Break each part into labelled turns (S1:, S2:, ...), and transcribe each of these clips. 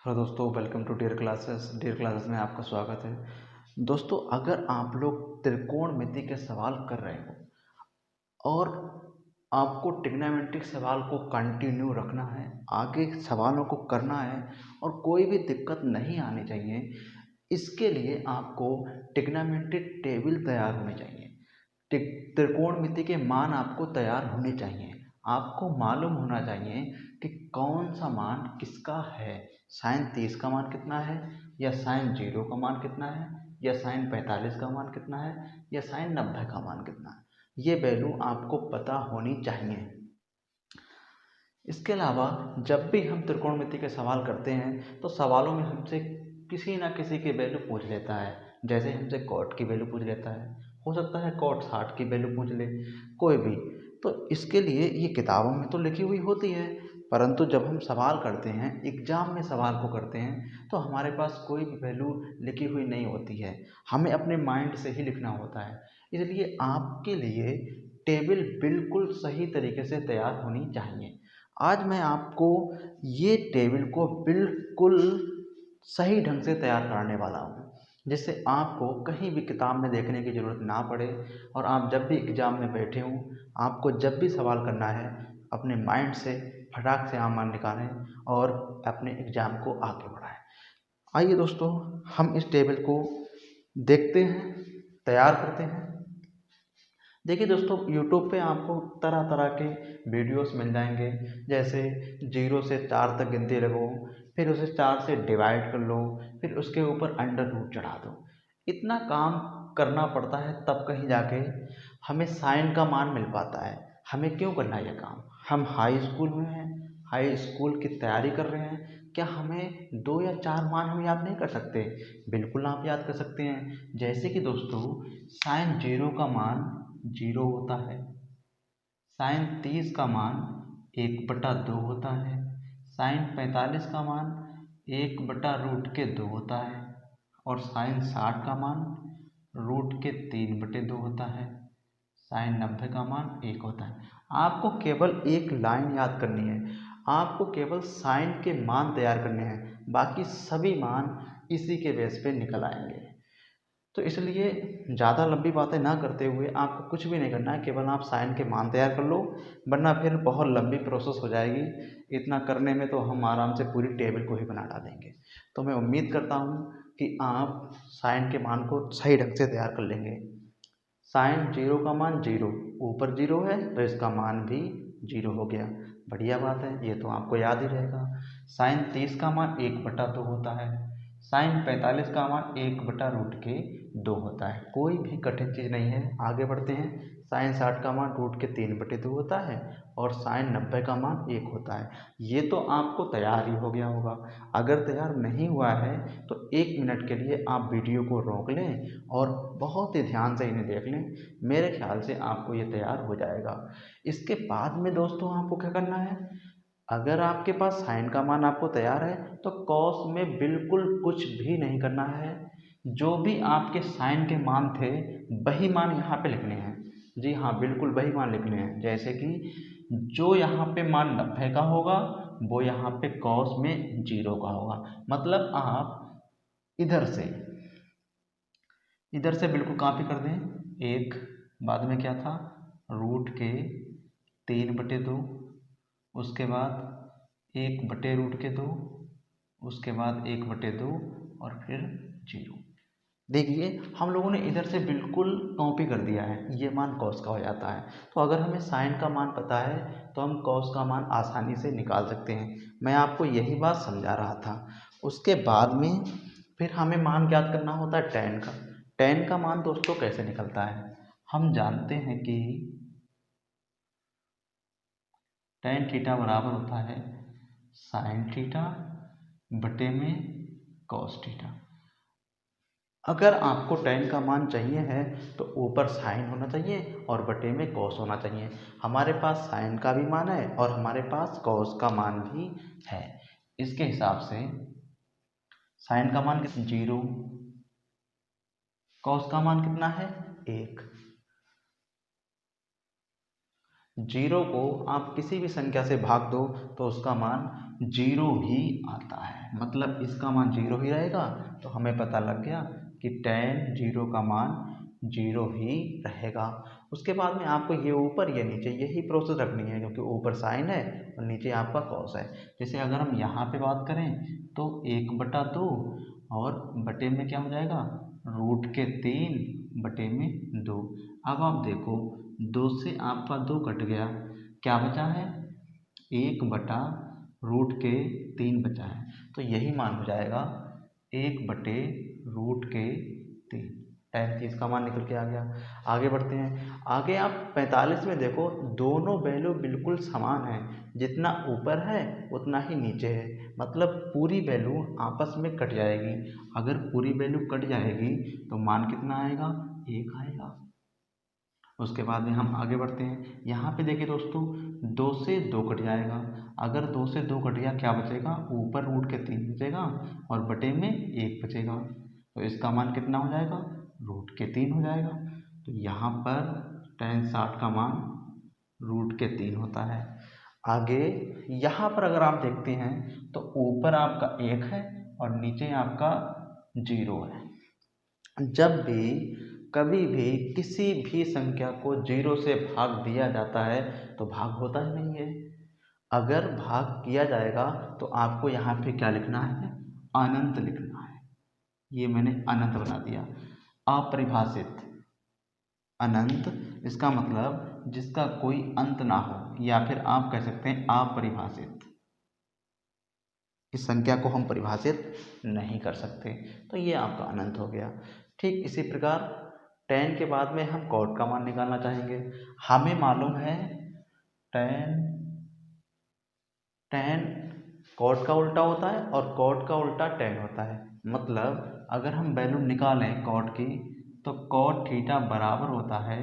S1: Hello दोस्तों, welcome to dear classes में आपका स्वागत है। दोस्तों, अगर आप लोग त्रिकोणमिति के सवाल कर रहे हो और आपको ट्रिग्नोमेट्रिक सवाल को कंटिन्यू रखना है, आगे सवालों को करना है और कोई भी दिक्कत नहीं आनी चाहिए, इसके लिए आपको ट्रिग्नोमेट्रिक टेबल तैयार होनी चाहिए। त्रिकोणमिति के मान आपको तैयार होने चाहिए। आपको मालूम होना चाहिए कि कौन सा मान किसका है। साइन 30 का मान कितना है, या साइन 0 का मान कितना है, या साइन 45 का मान कितना है, या साइन 90 का मान कितना है। ये वैल्यू आपको पता होनी चाहिए। इसके अलावा जब भी हम त्रिकोणमिति के सवाल करते हैं तो सवालों में हमसे किसी ना किसी की वैल्यू पूछ लेता है। जैसे हमसे कॉट की वैल्यू पूछ लेता है, हो सकता है कॉट 60 की वैल्यू पूछ ले, कोई भी। तो इसके लिए ये किताबों में तो लिखी हुई होती है, परंतु जब हम सवाल करते हैं, एग्जाम में सवाल को करते हैं, तो हमारे पास कोई भी वैल्यू लिखी हुई नहीं होती है, हमें अपने माइंड से ही लिखना होता है। इसलिए आपके लिए टेबल बिल्कुल सही तरीके से तैयार होनी चाहिए। आज मैं आपको ये टेबल को बिल्कुल सही ढंग से तैयार कराने वाला हूँ, जिससे आपको कहीं भी किताब में देखने की ज़रूरत ना पड़े और आप जब भी एग्ज़ाम में बैठे हों, आपको जब भी सवाल करना है, अपने माइंड से फटाक से मान निकालें और अपने एग्ज़ाम को आगे बढ़ाएं। आइए दोस्तों, हम इस टेबल को देखते हैं, तैयार करते हैं। देखिए दोस्तों, यूट्यूब पे आपको तरह तरह के वीडियोस मिल जाएंगे। जैसे 0 से 4 तक गिनती लगो, फिर उसे 4 से डिवाइड कर लो, फिर उसके ऊपर अंडर रूट चढ़ा दो। इतना काम करना पड़ता है, तब कहीं जाके हमें साइन का मान मिल पाता है। हमें क्यों करना है यह काम? हम हाई स्कूल में हैं, हाई स्कूल की तैयारी कर रहे हैं। क्या हमें 2 या 4 मान हम याद नहीं कर सकते? बिल्कुल आप याद कर सकते हैं। जैसे कि दोस्तों, साइन 0 का मान 0 होता है, साइन 30 का मान 1/2 होता है, साइन 45 का मान 1/√2 होता है, और साइन 60 का मान √3/2 होता है, साइन 90 का मान 1 होता है। आपको केवल एक लाइन याद करनी है, आपको केवल साइन के मान तैयार करने हैं, बाकी सभी मान इसी के बेस पे निकल आएंगे। तो इसलिए ज़्यादा लंबी बातें ना करते हुए आपको कुछ भी नहीं करना है, केवल आप साइन के मान तैयार कर लो, वरना फिर बहुत लंबी प्रोसेस हो जाएगी। इतना करने में तो हम आराम से पूरी टेबल को ही बना डालेंगे। तो मैं उम्मीद करता हूँ कि आप साइन के मान को सही ढंग से तैयार कर लेंगे। साइन 0 का मान 0, ऊपर 0 है तो इसका मान भी 0 हो गया। बढ़िया बात है, ये तो आपको याद ही रहेगा। साइन 30 का मान 1/2 होता है, साइन 45 का मान 1/√2 होता है। कोई भी कठिन चीज़ नहीं है। आगे बढ़ते हैं। साइन 60 का मान √3/2 होता है, और साइन 90 का मान 1 होता है। ये तो आपको तैयार ही हो गया होगा। अगर तैयार नहीं हुआ है तो 1 मिनट के लिए आप वीडियो को रोक लें और बहुत ही ध्यान से इन्हें देख लें। मेरे ख्याल से आपको ये तैयार हो जाएगा। इसके बाद में दोस्तों आपको क्या करना है, अगर आपके पास साइन का मान आपको तैयार है तो कॉस में बिल्कुल कुछ भी नहीं करना है। जो भी आपके साइन के मान थे वही मान यहाँ पे लिखने हैं। जी हाँ, बिल्कुल वही मान लिखने हैं। जैसे कि जो यहाँ पे मान 90 का होगा वो यहाँ पे कॉस में 0 का होगा। मतलब आप इधर से बिल्कुल कॉपी कर दें। एक बाद में क्या था, √3/2, उसके बाद 1/√2, उसके बाद 1/2 और फिर 0। देखिए, हम लोगों ने इधर से बिल्कुल कॉपी कर दिया है, ये मान कॉस का हो जाता है। तो अगर हमें साइन का मान पता है तो हम कॉस का मान आसानी से निकाल सकते हैं। मैं आपको यही बात समझा रहा था। उसके बाद में फिर हमें मान ज्ञात करना होता है टेन का। टेन का मान दोस्तों कैसे निकलता है, हम जानते हैं कि टेन थीटा बराबर होता है साइन थीटा बटे में कॉस थीटा। अगर आपको टेन का मान चाहिए है तो ऊपर साइन होना चाहिए और बटे में कॉस होना चाहिए। हमारे पास साइन का भी मान है और हमारे पास कॉस का मान भी है। इसके हिसाब से साइन का मान 0, कॉस का मान कितना है 1। जीरो को आप किसी भी संख्या से भाग दो तो उसका मान जीरो ही आता है, मतलब इसका मान जीरो ही रहेगा। तो हमें पता लग गया कि tan जीरो का मान जीरो ही रहेगा। उसके बाद में आपको ये ऊपर ये नीचे यही प्रोसेस रखनी है, क्योंकि ऊपर साइन है और नीचे आपका कॉस है। जैसे अगर हम यहाँ पे बात करें तो 1/2 और बटे में क्या हो जाएगा, √3 बटे में 2। अब आप देखो 2 से आपका 2 कट गया, क्या बचा है, 1/√3 बचा है। तो यही मान हो जाएगा 1/√3। tan 30 का मान निकल के आ गया। आगे बढ़ते हैं। आगे आप 45 में देखो दोनों वैल्यू बिल्कुल समान है, जितना ऊपर है उतना ही नीचे है, मतलब पूरी वैल्यू आपस में कट जाएगी। अगर पूरी वैल्यू कट जाएगी तो मान कितना आएगा, 1 आएगा। उसके बाद में हम आगे बढ़ते हैं। यहाँ पे देखिए दोस्तों 2 से 2 कट जाएगा। अगर 2 से 2 कट गया क्या बचेगा, ऊपर √3 बचेगा और बटे में 1 बचेगा। तो इसका मान कितना हो जाएगा, √3 हो जाएगा। तो यहाँ पर tan 60 का मान √3 होता है। आगे यहाँ पर अगर आप देखते हैं तो ऊपर आपका 1 है और नीचे आपका 0 है। जब भी कभी भी किसी भी संख्या को 0 से भाग दिया जाता है तो भाग होता ही नहीं है। अगर भाग किया जाएगा तो आपको यहाँ पे क्या लिखना है, अनंत लिखना है। ये मैंने अनंत बना दिया। अपरिभाषित अनंत, इसका मतलब जिसका कोई अंत ना हो, या फिर आप कह सकते हैं अपरिभाषित। इस संख्या को हम परिभाषित नहीं कर सकते, तो ये आपका अनंत हो गया। ठीक इसी प्रकार tan के बाद में हम cot का मान निकालना चाहेंगे। हमें मालूम है tan cot का उल्टा होता है और cot का उल्टा tan होता है। मतलब अगर हम वैल्यू निकालें cot की तो cot थीटा बराबर होता है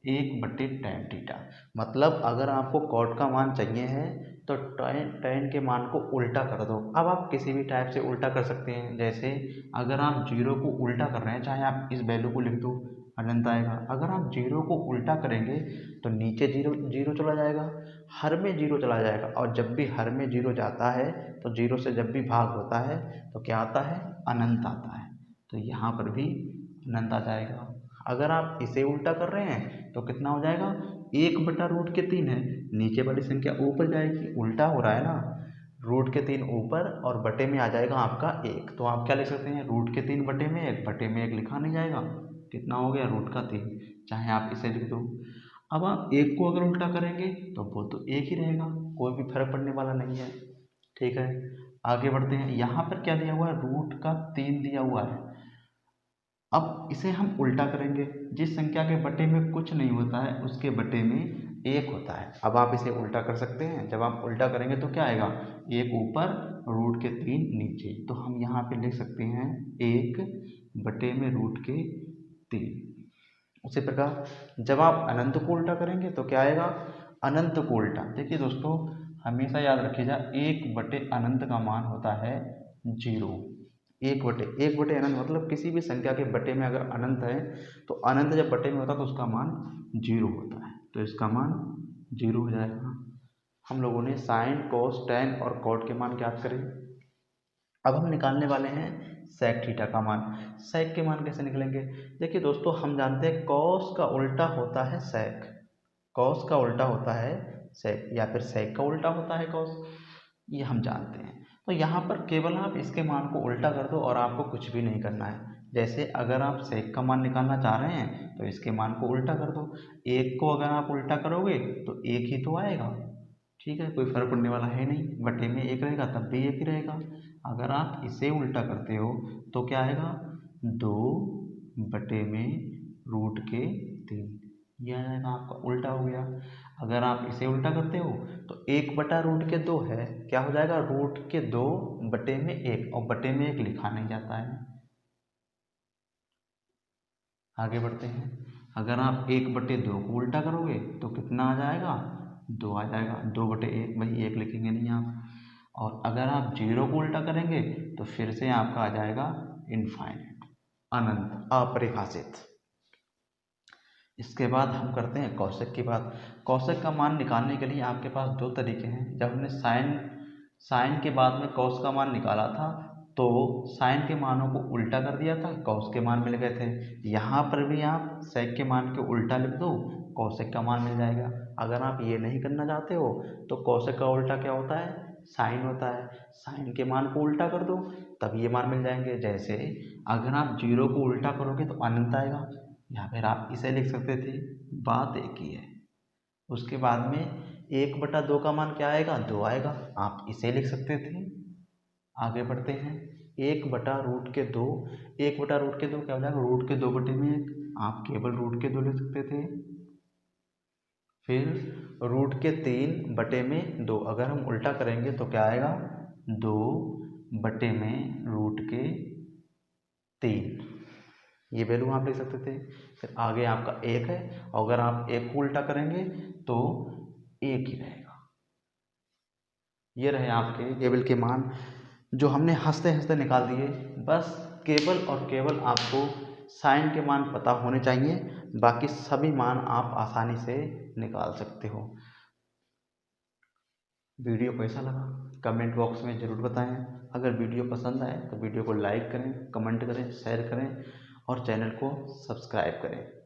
S1: 1/tan थीटा। मतलब अगर आपको cot का मान चाहिए है तो tan के मान को उल्टा कर दो। अब आप किसी भी टाइप से उल्टा कर सकते हैं। जैसे अगर आप 0 को उल्टा कर रहे हैं, चाहे आप इस वैल्यू को लिख दो, अनंत आएगा। अगर आप 0 को उल्टा करेंगे तो नीचे 0 चला जाएगा, हर में 0 चला जाएगा, और जब भी हर में 0 जाता है तो 0 से जब भी भाग होता है तो क्या आता है, अनंत आता है। तो यहाँ पर भी अनंत आ जाएगा। अगर आप इसे उल्टा कर रहे हैं तो कितना हो जाएगा, 1/√3 है, नीचे वाली संख्या ऊपर जाएगी, उल्टा हो रहा है ना, √3 ऊपर और बटे में आ जाएगा आपका 1। तो आप क्या लिख सकते हैं, √3 बटे में 1, बटे में 1 लिखा नहीं जाएगा, कितना हो गया, √3, चाहे आप इसे लिख दो। अब आप 1 को अगर उल्टा करेंगे तो वो तो 1 ही रहेगा, कोई भी फर्क पड़ने वाला नहीं है। ठीक है, आगे बढ़ते हैं। यहाँ पर क्या दिया हुआ है, √3 दिया हुआ है। अब इसे हम उल्टा करेंगे, जिस संख्या के बटे में कुछ नहीं होता है उसके बटे में 1 होता है। अब आप इसे उल्टा कर सकते हैं। जब आप उल्टा करेंगे तो क्या आएगा, 1 ऊपर √3 नीचे। तो हम यहाँ पे लिख सकते हैं 1 बटे में √3। उसी प्रकार जब आप अनंत को उल्टा करेंगे तो क्या आएगा, अनंत को उल्टा। देखिए दोस्तों हमेशा याद रखिएगा 1 बटे अनंत का मान होता है 0। 1 बटे अनंत मतलब किसी भी संख्या के बटे में अगर अनंत है तो अनंत जब बटे में होता है तो उसका मान 0 होता है। तो इसका मान 0 हो जाएगा। हम लोगों ने साइन, कोस, टैन और कॉट के मान ज्ञात करें। अब हम निकालने वाले हैं सेक थीटा का मान। सेक के मान कैसे निकलेंगे, देखिए दोस्तों हम जानते हैं कॉस का उल्टा होता है सेक, कॉस का उल्टा होता है सेक, या फिर सेक का उल्टा होता है कॉस, ये हम जानते हैं। तो यहाँ पर केवल आप इसके मान को उल्टा कर दो और आपको कुछ भी नहीं करना है। जैसे अगर आप सेक का मान निकालना चाह रहे हैं तो इसके मान को उल्टा कर दो, 1 को अगर आप उल्टा करोगे तो 1 ही तो आएगा। ठीक है, कोई फर्क पड़ने वाला है नहीं, बटे में 1 रहेगा तब भी 1 ही रहेगा। अगर आप इसे उल्टा करते हो तो क्या आएगा, 2 बटे में √3, यह आ जाएगा आपका, उल्टा हो गया। अगर आप इसे उल्टा करते हो तो 1/√2 है, क्या हो जाएगा, √2 बटे में 1, और बटे में 1 लिखा नहीं जाता है। आगे बढ़ते हैं। अगर आप 1/2 को उल्टा करोगे तो कितना आ जाएगा, 2 आ जाएगा। 2/1 भाई 1 लिखेंगे नहीं आप। और अगर आप 0 को उल्टा करेंगे तो फिर से आपका आ जाएगा इनफाइनाइट, अनंत, अपरिभाषित। इसके बाद हम करते हैं कौशिक की बात। कौशिक का मान निकालने के लिए आपके पास दो तरीके हैं। जब हमने साइन के बाद में कॉस का मान निकाला था तो साइन के मानों को उल्टा कर दिया था, कॉस के मान मिल गए थे। यहाँ पर भी आप सेक के मान के उल्टा लिख दो, कौशिक का मान मिल जाएगा। अगर आप ये नहीं करना चाहते हो तो कौशिक का उल्टा क्या होता है, साइन होता है। साइन के मान को उल्टा कर दो तब ये मान मिल जाएंगे। जैसे अगर आप जीरो को उल्टा करोगे तो अनंत आएगा, या फिर आप इसे लिख सकते थे, बात एक ही है। उसके बाद में 1/2 का मान क्या आएगा, 2 आएगा, आप इसे लिख सकते थे। आगे बढ़ते हैं, 1/√2, 1/√2 क्या हो जाएगा, √2/1, आप केवल √2 लिख सकते थे। फिर √3/2, अगर हम उल्टा करेंगे तो क्या आएगा, 2/√3, ये वैल्यू आप लिख सकते थे। फिर आगे आपका 1 है, अगर आप 1 को उल्टा करेंगे तो 1 ही रहेगा। ये रहे आपके केवल के मान जो हमने हंसते हंसते निकाल दिए। बस केवल और केवल आपको साइन के मान पता होने चाहिए, बाकी सभी मान आप आसानी से निकाल सकते हो। वीडियो कैसा लगा कमेंट बॉक्स में ज़रूर बताएं। अगर वीडियो पसंद आए तो वीडियो को लाइक करें, कमेंट करें, शेयर करें और चैनल को सब्सक्राइब करें।